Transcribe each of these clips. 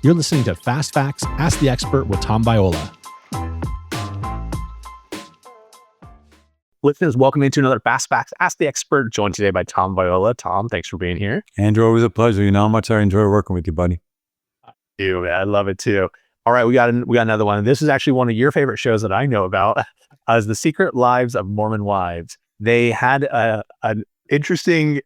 You're listening to Fast Facts, Ask the Expert with Tom Viola. Listeners, welcome into another Fast Facts, Ask the Expert, joined today by Tom Viola. Tom, thanks for being here. Andrew, always a pleasure. You know how much I enjoy working with you, buddy. I love it too. All right, we got another one. This is actually one of your favorite shows that I know about, is The Secret Lives of Mormon Wives. They had an interesting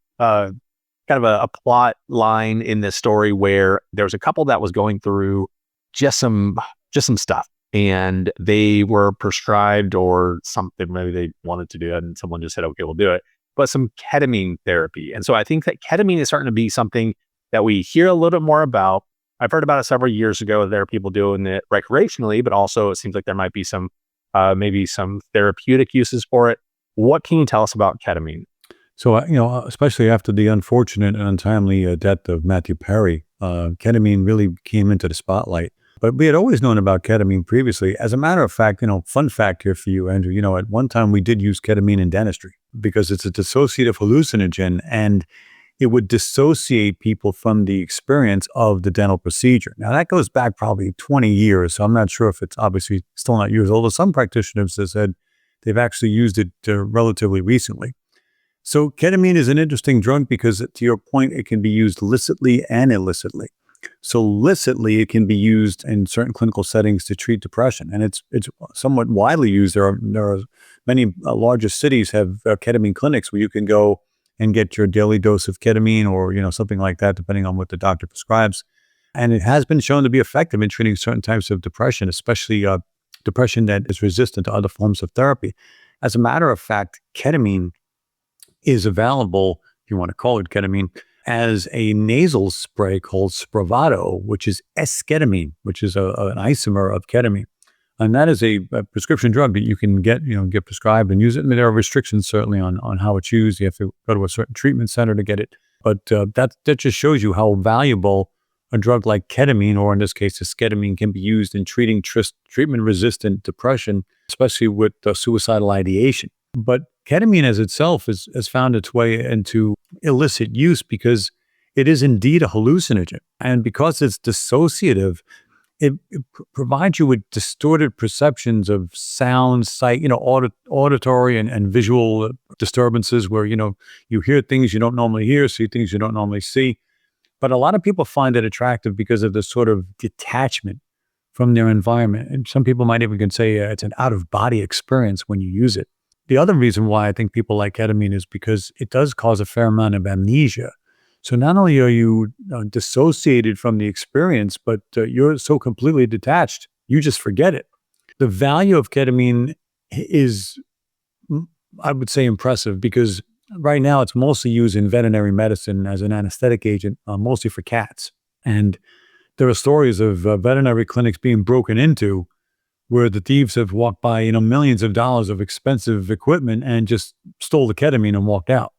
kind of a plot line in this story where there was a couple that was going through just some stuff, and they were prescribed or something, maybe they wanted to do it and someone just said, okay, we'll do it, but some ketamine therapy. And so I think that ketamine is starting to be something that we hear a little bit more about. I've heard about it several years ago. There are people doing it recreationally, but also it seems like there might be some maybe some therapeutic uses for it. What can you tell us about ketamine? So, especially after the unfortunate and untimely death of Matthew Perry, ketamine really came into the spotlight. But we had always known about ketamine previously. As a matter of fact, fun fact here for you, Andrew, at one time we did use ketamine in dentistry because it's a dissociative hallucinogen, and it would dissociate people from the experience of the dental procedure. Now, that goes back probably 20 years, so I'm not sure if it's obviously still not used, although some practitioners have said they've actually used it relatively recently. So ketamine is an interesting drug because, to your point, it can be used licitly and illicitly. So licitly, it can be used in certain clinical settings to treat depression, and it's somewhat widely used. There are many larger cities have ketamine clinics where you can go and get your daily dose of ketamine or something like that, depending on what the doctor prescribes. And it has been shown to be effective in treating certain types of depression, especially depression that is resistant to other forms of therapy. As a matter of fact, ketamine is available, if you want to call it ketamine, as a nasal spray called Spravato, which is esketamine, which is an isomer of ketamine. And that is a prescription drug that you can get prescribed and use it. I mean, there are restrictions certainly on how it's used. You have to go to a certain treatment center to get it. But that just shows you how valuable a drug like ketamine, or in this case, esketamine, can be used in treating treatment-resistant depression, especially with suicidal ideation. But ketamine as itself has found its way into illicit use because it is indeed a hallucinogen. And because it's dissociative, it provides you with distorted perceptions of sound, sight, auditory and visual disturbances where, you hear things you don't normally hear, see things you don't normally see. But a lot of people find it attractive because of the sort of detachment from their environment. And some people might even say it's an out-of-body experience when you use it. The other reason why I think people like ketamine is because it does cause a fair amount of amnesia. So not only are you dissociated from the experience, but you're so completely detached, you just forget it. The value of ketamine is, I would say, impressive because right now it's mostly used in veterinary medicine as an anesthetic agent, mostly for cats. And there are stories of veterinary clinics being broken into where the thieves have walked by, millions of dollars of expensive equipment and just stole the ketamine and walked out.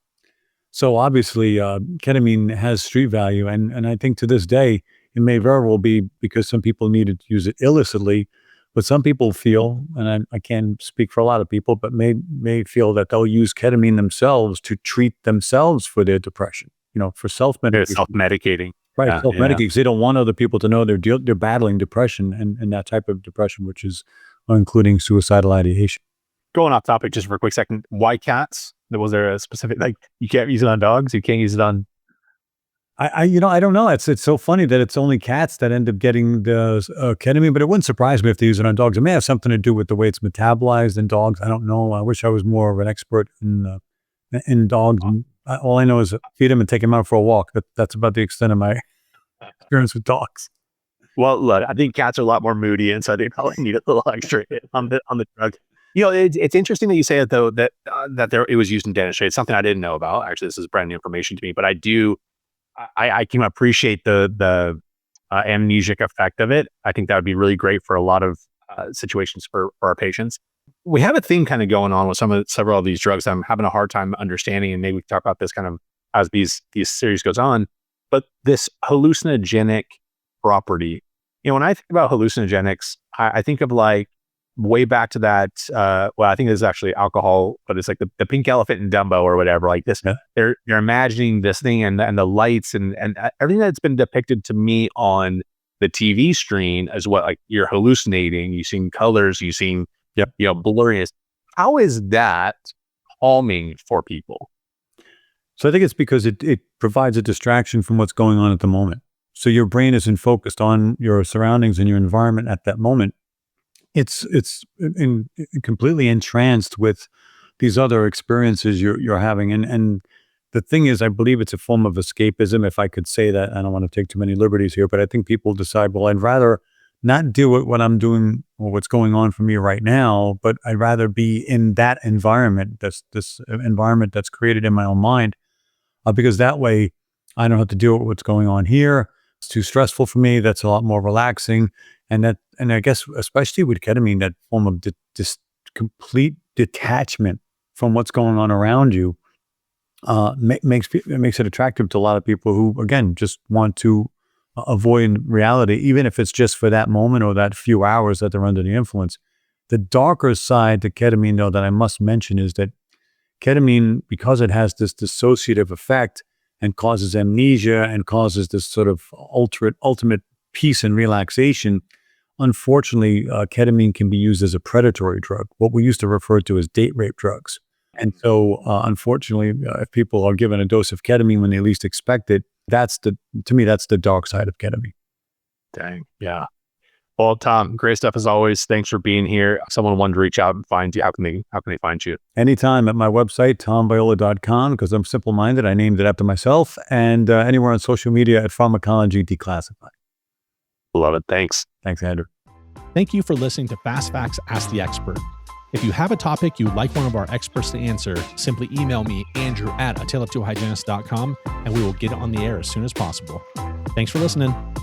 So obviously, ketamine has street value, and I think to this day, it may very well be because some people needed to use it illicitly, but some people feel, and I can't speak for a lot of people, but may feel that they'll use ketamine themselves to treat themselves for their depression, for self-medication. They're self-medicating. Right, self-medicating, because they don't want other people to know they're battling depression and that type of depression, which is including suicidal ideation. Going off topic just for a quick second, why cats? Was there a specific, you can't use it on dogs? You can't use it on... I don't know. It's so funny that it's only cats that end up getting the ketamine, but it wouldn't surprise me if they use it on dogs. It may have something to do with the way it's metabolized in dogs. I don't know. I wish I was more of an expert in dogs. All I know is feed them and take them out for a walk. That's about the extent of my experience with dogs. Well, look, I think cats are a lot more moody, and so they probably need a little extra hit on the drug. It's interesting that you say it, though, that it was used in dentistry. It's something I didn't know about. Actually, this is brand new information to me, but I can appreciate the amnesic effect of it. I think that would be really great for a lot of situations for our patients. We have a theme kind of going on with several of these drugs. I'm having a hard time understanding, and maybe we can talk about this kind of as these series goes on. But this hallucinogenic property, when I think about hallucinogenics, I think of way back to that, I think it's actually alcohol, but it's like the pink elephant in Dumbo or whatever, like this. Yeah. They're imagining this thing and the lights and everything that's been depicted to me on the TV screen as well. Like you're hallucinating, you've seen colors, you've seen, blurriness. How is that calming for people? So I think it's because it provides a distraction from what's going on at the moment. So your brain isn't focused on your surroundings and your environment at that moment. It's completely entranced with these other experiences you're having. And the thing is, I believe it's a form of escapism, if I could say that. I don't want to take too many liberties here, but I think people decide, well, I'd rather not do what I'm doing or what's going on for me right now, but I'd rather be in that environment, this environment that's created in my own mind, because that way I don't have to deal with what's going on here. It's too stressful for me. That's a lot more relaxing. And I guess, especially with ketamine, that form of this complete detachment from what's going on around you, makes it attractive to a lot of people who, again, just want to avoid reality, even if it's just for that moment or that few hours that they're under the influence. The darker side to ketamine, though, that I must mention is that ketamine, because it has this dissociative effect and causes amnesia and causes this sort of ultimate peace and relaxation, unfortunately, ketamine can be used as a predatory drug, what we used to refer to as date rape drugs. And so, unfortunately, if people are given a dose of ketamine when they least expect it, to me, that's the dark side of ketamine. Dang. Yeah. Well, Tom, great stuff as always. Thanks for being here. If someone wanted to reach out and find you, how can they find you? Anytime at my website, tomviola.com, because I'm simple-minded. I named it after myself. And anywhere on social media at Pharmacology Declassified. Love it. Thanks. Thanks, Andrew. Thank you for listening to Fast Facts Ask the Expert. If you have a topic you'd like one of our experts to answer, simply email me, Andrew at ataleoftwohygienist.com, and we will get it on the air as soon as possible. Thanks for listening.